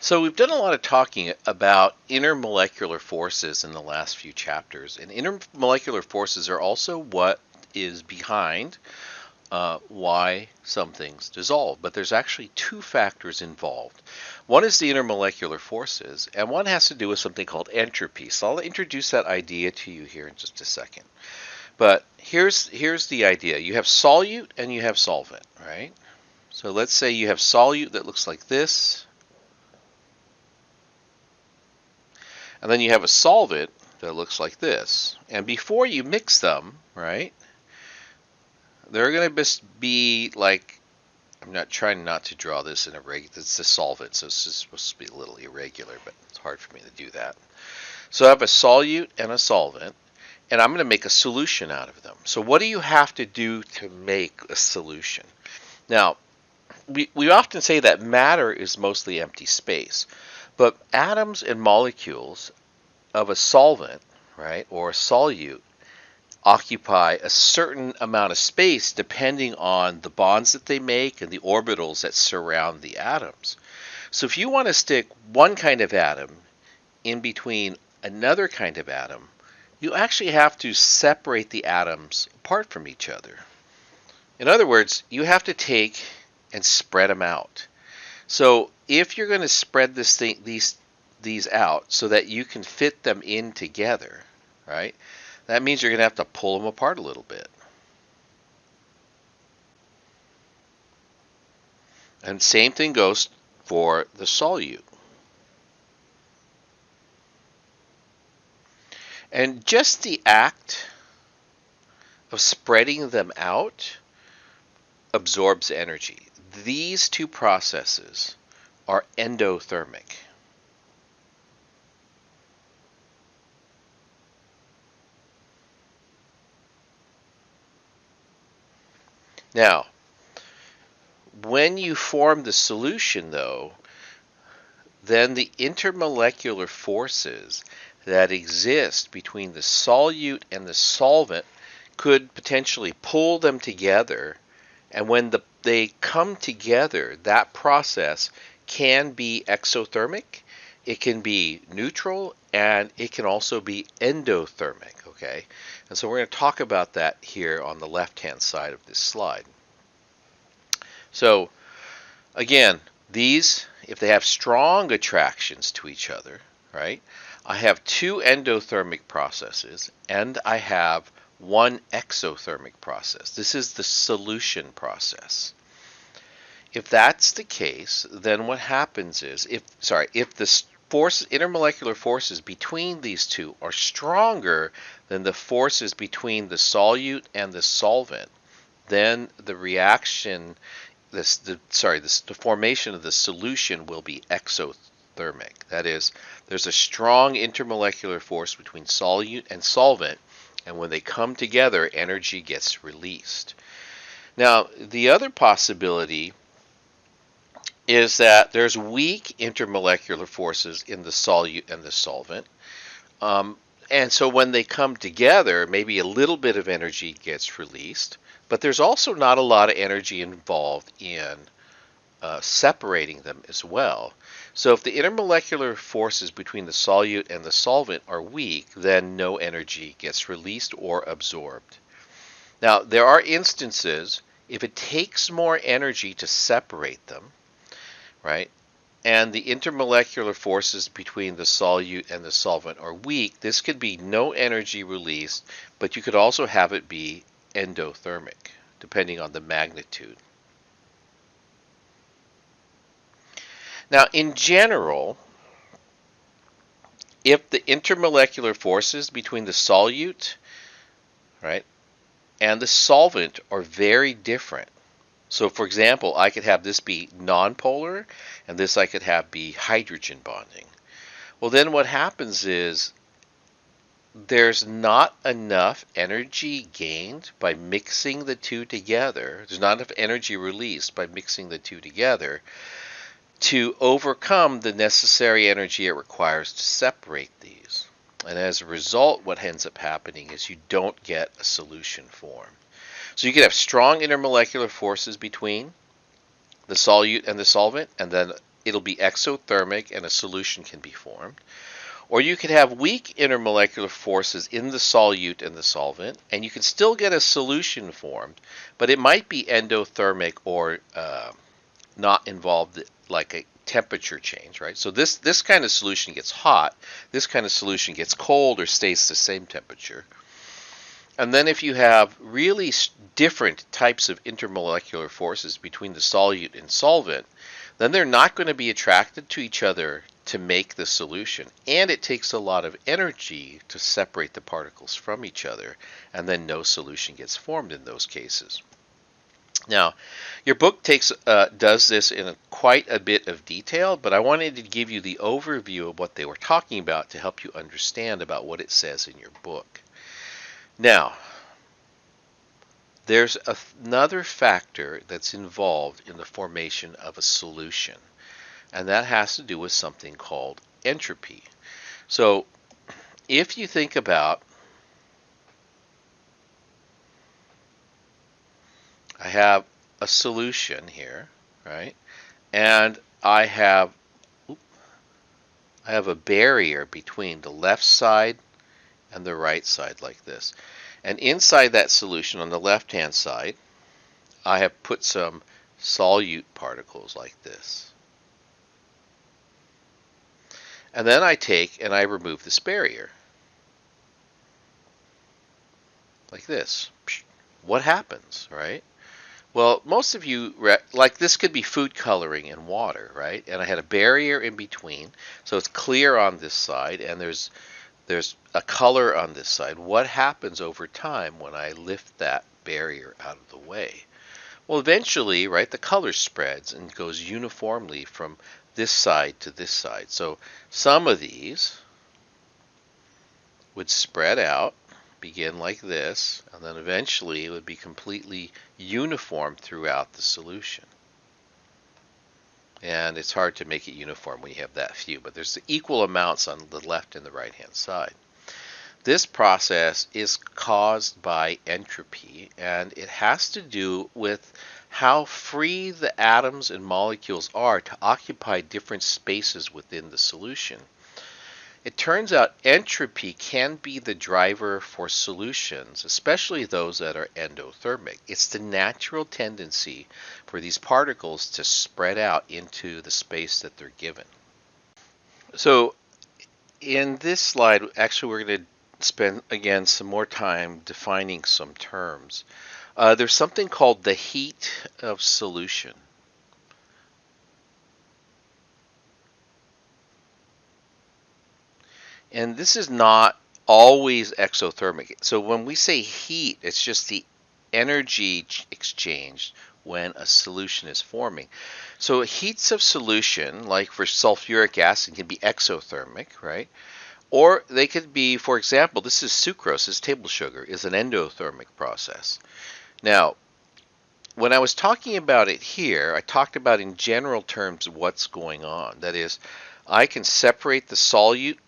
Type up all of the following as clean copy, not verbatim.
So we've done a lot of talking about intermolecular forces in the last few chapters, and intermolecular forces are also what is behind why some things dissolve. But there's actually two factors involved. One is the intermolecular forces, and one has to do with something called entropy. So I'll introduce that idea to you here in just a second. But here's the idea. You have solute and you have solvent, right? So let's say you have solute that looks like this, and then you have a solvent that looks like this. And before you mix them, right, they're going to be like, I'm not trying not to draw this in a regular, it's a solvent, so it's just supposed to be a little irregular, but it's hard for me to do that. So I have a solute and a solvent, and I'm going to make a solution out of them. So what do you have to do to make a solution? Now, we often say that matter is mostly empty space, but atoms and molecules of a solvent, right, or a solute, occupy a certain amount of space depending on the bonds that they make and the orbitals that surround the atoms. So if you want to stick one kind of atom in between another kind of atom, you actually have to separate the atoms apart from each other. In other words, you have to take and spread them out. So if you're going to spread these out so that you can fit them in together, right? That means you're going to have to pull them apart a little bit. And same thing goes for the solute. And just the act of spreading them out absorbs energy. These two processes are endothermic. Now, when you form the solution, though, then the intermolecular forces that exist between the solute and the solvent could potentially pull them together. And when they come together, that process can be exothermic, it can be neutral, and it can also be endothermic, okay? And so we're going to talk about that here on the left-hand side of this slide. So, again, these, if they have strong attractions to each other, right, I have two endothermic processes, and I have one exothermic process. This is the solution process. If that's the case, then what happens is, if the intermolecular forces between these two are stronger than the forces between the solute and the solvent, then the reaction, the formation of the solution will be exothermic. That is, there's a strong intermolecular force between solute and solvent, and when they come together, energy gets released. Now, the other possibility is that there's weak intermolecular forces in the solute and the solvent. And so when they come together, maybe a little bit of energy gets released, but there's also not a lot of energy involved in separating them as well. So if the intermolecular forces between the solute and the solvent are weak, then no energy gets released or absorbed. Now, there are instances, if it takes more energy to separate them, right, and the intermolecular forces between the solute and the solvent are weak, this could be no energy released, but you could also have it be endothermic, depending on the magnitude. Now, in general, if the intermolecular forces between the solute, right, and the solvent are very different. So, for example, I could have this be nonpolar, and this I could have be hydrogen bonding. Well, then what happens is there's not enough energy gained by mixing the two together. There's not enough energy released by mixing the two together to overcome the necessary energy it requires to separate these. And as a result, what ends up happening is you don't get a solution form. So you can have strong intermolecular forces between the solute and the solvent, and then it'll be exothermic and a solution can be formed. Or you could have weak intermolecular forces in the solute and the solvent, and you can still get a solution formed, but it might be endothermic or not involved like a temperature change, right? So this kind of solution gets hot, this kind of solution gets cold or stays the same temperature. And then if you have really different types of intermolecular forces between the solute and solvent, then they're not going to be attracted to each other to make the solution. And it takes a lot of energy to separate the particles from each other, and then no solution gets formed in those cases. Now, your book does this in quite a bit of detail, but I wanted to give you the overview of what they were talking about to help you understand about what it says in your book. Now, there's another factor that's involved in the formation of a solution, and that has to do with something called entropy. So, if you think about, I have a solution here, right? And I have a barrier between the left side and the right side like this. And inside that solution on the left-hand side, I have put some solute particles like this. And then I take and I remove this barrier. Like this. What happens, right? Well, most of you, like this could be food coloring in water, right? And I had a barrier in between, so it's clear on this side, and there's a color on this side. What happens over time when I lift that barrier out of the way? Well, eventually, right, the color spreads and goes uniformly from this side to this side. So some of these would spread out, begin like this, and then eventually it would be completely uniform throughout the solution. And it's hard to make it uniform when you have that few, but there's equal amounts on the left and the right hand side. This process is caused by entropy, and it has to do with how free the atoms and molecules are to occupy different spaces within the solution. It turns out entropy can be the driver for solutions, especially those that are endothermic. It's the natural tendency for these particles to spread out into the space that they're given. So in this slide, actually we're going to spend again some more time defining some terms. There's something called the heat of solution. And this is not always exothermic. So when we say heat, it's just the energy exchanged when a solution is forming. So heats of solution, like for sulfuric acid, can be exothermic, right? Or they could be, for example, this is sucrose, this table sugar, is an endothermic process. Now, when I was talking about it here, I talked about in general terms what's going on. That is, I can separate the solute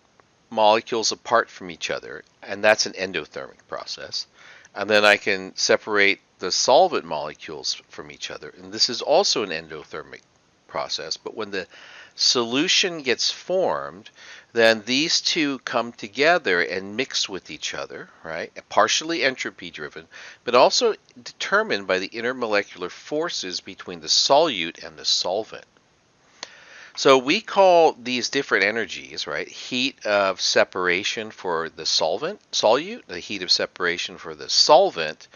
molecules apart from each other, and that's an endothermic process. And then I can separate the solvent molecules from each other, and this is also an endothermic process. But when the solution gets formed, then these two come together and mix with each other, right? Partially entropy driven, but also determined by the intermolecular forces between the solute and the solvent. So we call these different energies, right? Heat of separation for the solute, the heat of separation for the solvent,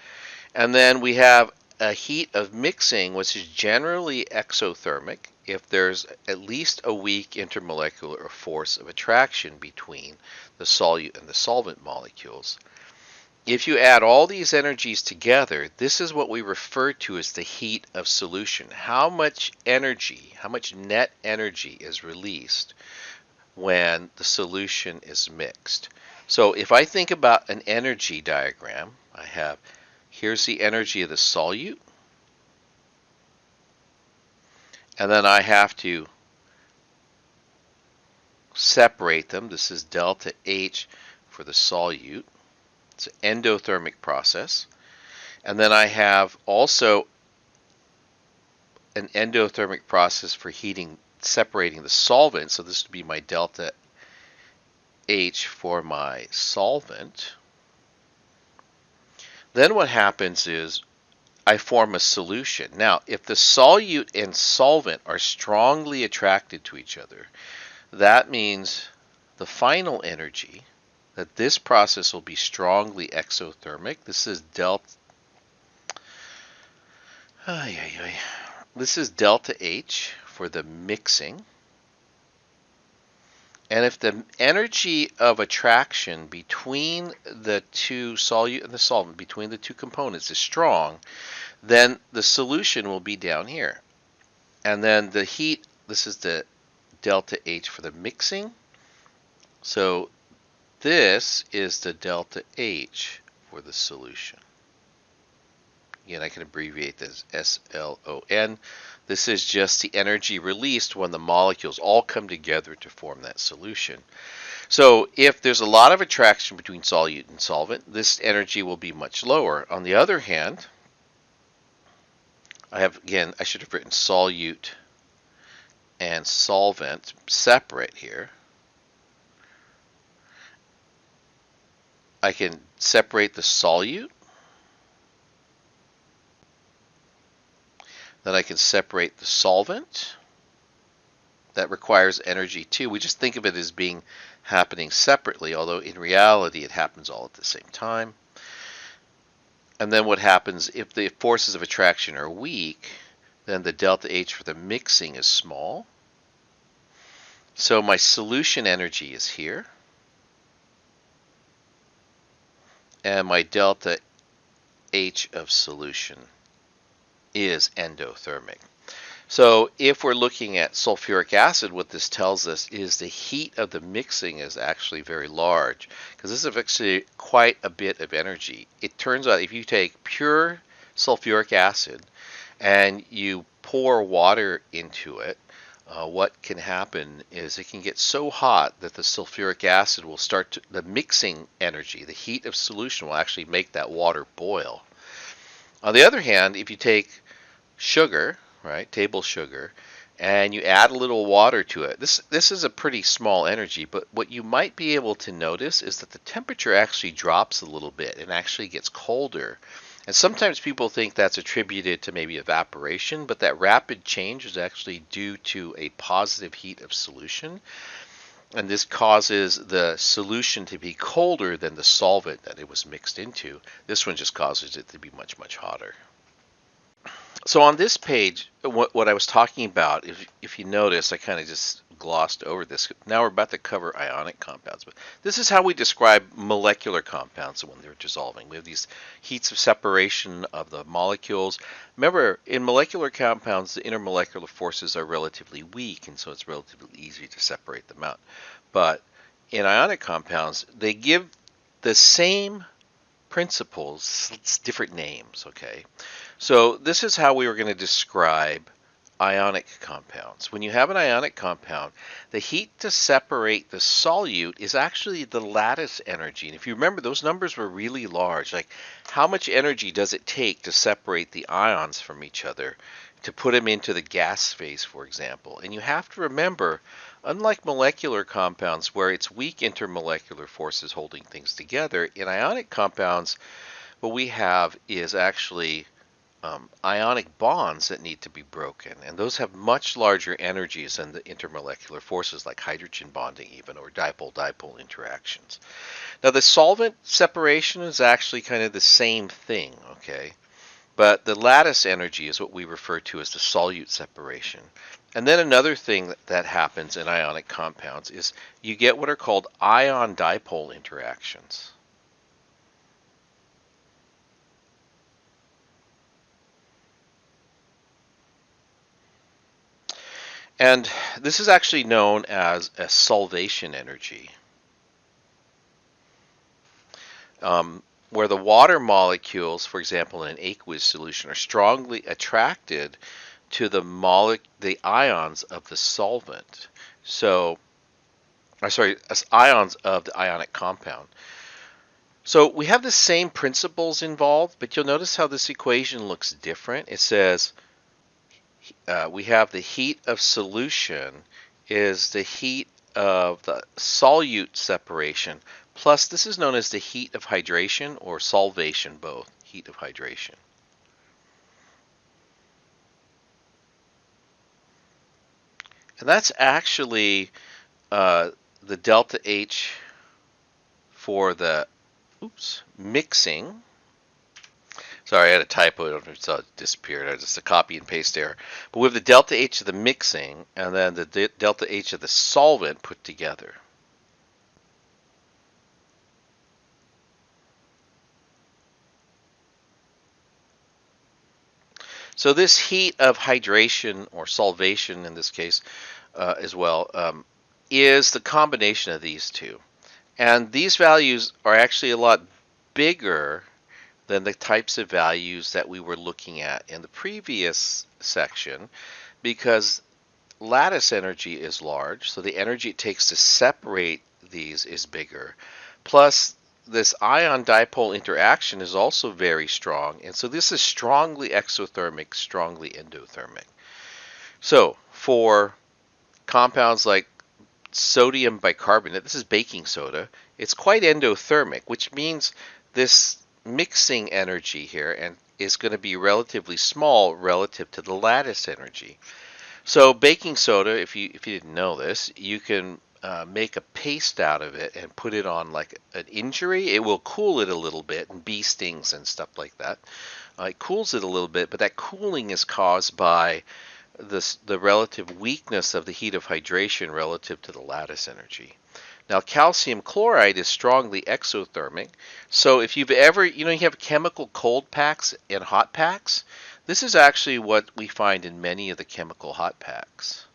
and then we have a heat of mixing, which is generally exothermic if there's at least a weak intermolecular force of attraction between the solute and the solvent molecules. If you add all these energies together, this is what we refer to as the heat of solution. How much energy, how much net energy is released when the solution is mixed. So if I think about an energy diagram, I have, here's the energy of the solute, and then I have to separate them. This is delta H for the solute. It's an endothermic process. And then I have also an endothermic process for heating separating the solvent. So this would be my delta H for my solvent. Then what happens is I form a solution. Now, if the solute and solvent are strongly attracted to each other, that means the final energy, that this process will be strongly exothermic. This is delta. This is delta H for the mixing. And if the energy of attraction between the two solute and the solvent, between the two components, is strong, then the solution will be down here. And then the heat, this is the delta H for the mixing. So this is the delta H for the solution. Again, I can abbreviate this SLON. This is just the energy released when the molecules all come together to form that solution. So if there's a lot of attraction between solute and solvent, this energy will be much lower. On the other hand, I should have written solute and solvent separate here. I can separate the solute. Then I can separate the solvent. That requires energy too. We just think of it as being happening separately, although in reality it happens all at the same time. And then what happens if the forces of attraction are weak, then the delta H for the mixing is small. So my solution energy is here. And my delta H of solution is endothermic. So if we're looking at sulfuric acid, what this tells us is the heat of the mixing is actually very large, because this is actually quite a bit of energy. It turns out if you take pure sulfuric acid and you pour water into it, what can happen is it can get so hot that the sulfuric acid will start to, the mixing energy, the heat of solution will actually make that water boil. On the other hand, if you take sugar, right, table sugar, and you add a little water to it, this is a pretty small energy, but what you might be able to notice is that the temperature actually drops a little bit and actually gets colder. And sometimes people think that's attributed to maybe evaporation, but that rapid change is actually due to a positive heat of solution. And this causes the solution to be colder than the solvent that it was mixed into. This one just causes it to be much, much hotter. So on this page, what I was talking about, if you notice, I kind of just glossed over this. Now we're about to cover ionic compounds. But this is how we describe molecular compounds when they're dissolving. We have these heats of separation of the molecules. Remember, in molecular compounds, the intermolecular forces are relatively weak, and so it's relatively easy to separate them out. But in ionic compounds, they give the same principles, it's different names, okay? So this is how we were going to describe ionic compounds. When you have an ionic compound, the heat to separate the solute is actually the lattice energy. And if you remember, those numbers were really large. Like, how much energy does it take to separate the ions from each other, to put them into the gas phase, for example? And you have to remember, unlike molecular compounds where it's weak intermolecular forces holding things together, in ionic compounds, what we have is actually ionic bonds that need to be broken, and those have much larger energies than the intermolecular forces like hydrogen bonding even, or dipole-dipole interactions. Now the solvent separation is actually kind of the same thing, okay? But the lattice energy is what we refer to as the solute separation. And then another thing that happens in ionic compounds is you get what are called ion-dipole interactions. And this is actually known as a solvation energy, where the water molecules, for example, in an aqueous solution, are strongly attracted to the ions of the solvent. Ions of the ionic compound. So we have the same principles involved, but you'll notice how this equation looks different. It says we have the heat of solution is the heat of the solute separation, plus this is known as the heat of hydration or solvation, both heat of hydration. And that's actually the delta H for the mixing. Sorry, I had a typo. It disappeared. I just a copy and paste error. But we have the delta H of the mixing and then the delta H of the solvent put together. So this heat of hydration or solvation in this case as well is the combination of these two. And these values are actually a lot bigger than the types of values that we were looking at in the previous section because lattice energy is large, so the energy it takes to separate these is bigger. Plus, this ion dipole interaction is also very strong, and so this is strongly exothermic, strongly endothermic. So, for compounds like sodium bicarbonate, this is baking soda, it's quite endothermic, which means this mixing energy here and is going to be relatively small relative to the lattice energy. So baking soda, if you didn't know this, you can make a paste out of it and put it on like an injury. It will cool it a little bit, and bee stings and stuff like that. It cools it a little bit, but that cooling is caused by the relative weakness of the heat of hydration relative to the lattice energy. Now, calcium chloride is strongly exothermic. So if you've ever, you have chemical cold packs and hot packs. This is actually what we find in many of the chemical hot packs.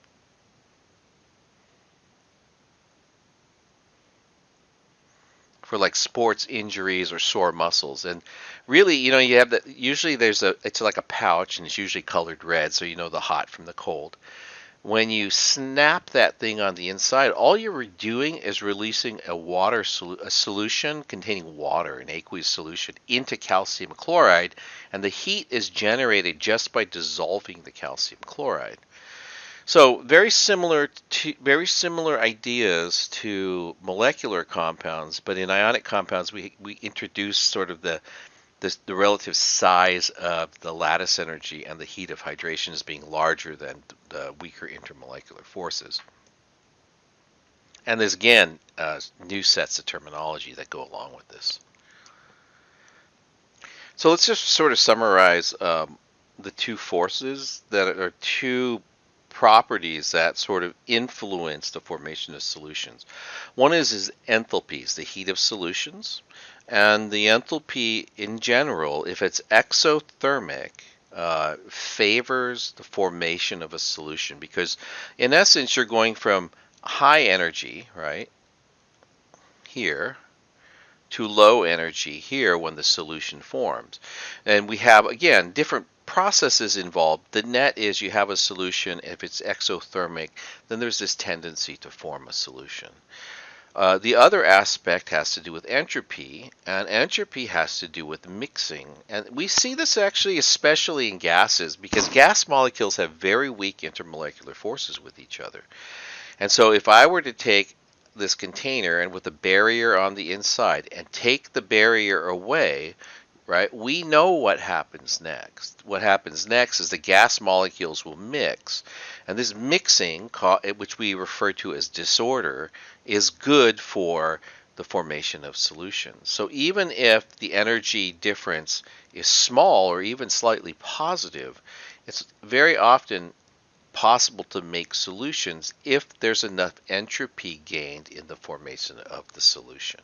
For like sports injuries or sore muscles. And really, you have that, usually it's like a pouch and it's usually colored red, so you know the hot from the cold. When you snap that thing on the inside, all you're doing is releasing a solution containing water, an aqueous solution, into calcium chloride, and the heat is generated just by dissolving the calcium chloride. So very similar ideas to molecular compounds, but in ionic compounds we introduce sort of the relative size of the lattice energy and the heat of hydration as being larger than the weaker intermolecular forces. And there's again new sets of terminology that go along with this. So let's just sort of summarize the two forces that are two properties that sort of influence the formation of solutions. One is enthalpies, the heat of solutions. And the enthalpy in general, if it's exothermic, favors the formation of a solution because in essence you're going from high energy, right, here, to low energy here when the solution forms. And we have, again, different processes involved. The net is you have a solution. If it's exothermic, then there's this tendency to form a solution. The other aspect has to do with entropy, and entropy has to do with mixing. And we see this actually especially in gases because gas molecules have very weak intermolecular forces with each other. And so if I were to take this container and with a barrier on the inside and take the barrier away, right, we know what happens next. What happens next is the gas molecules will mix. And this mixing, which we refer to as disorder, is good for the formation of solutions. So even if the energy difference is small or even slightly positive, it's very often possible to make solutions if there's enough entropy gained in the formation of the solution.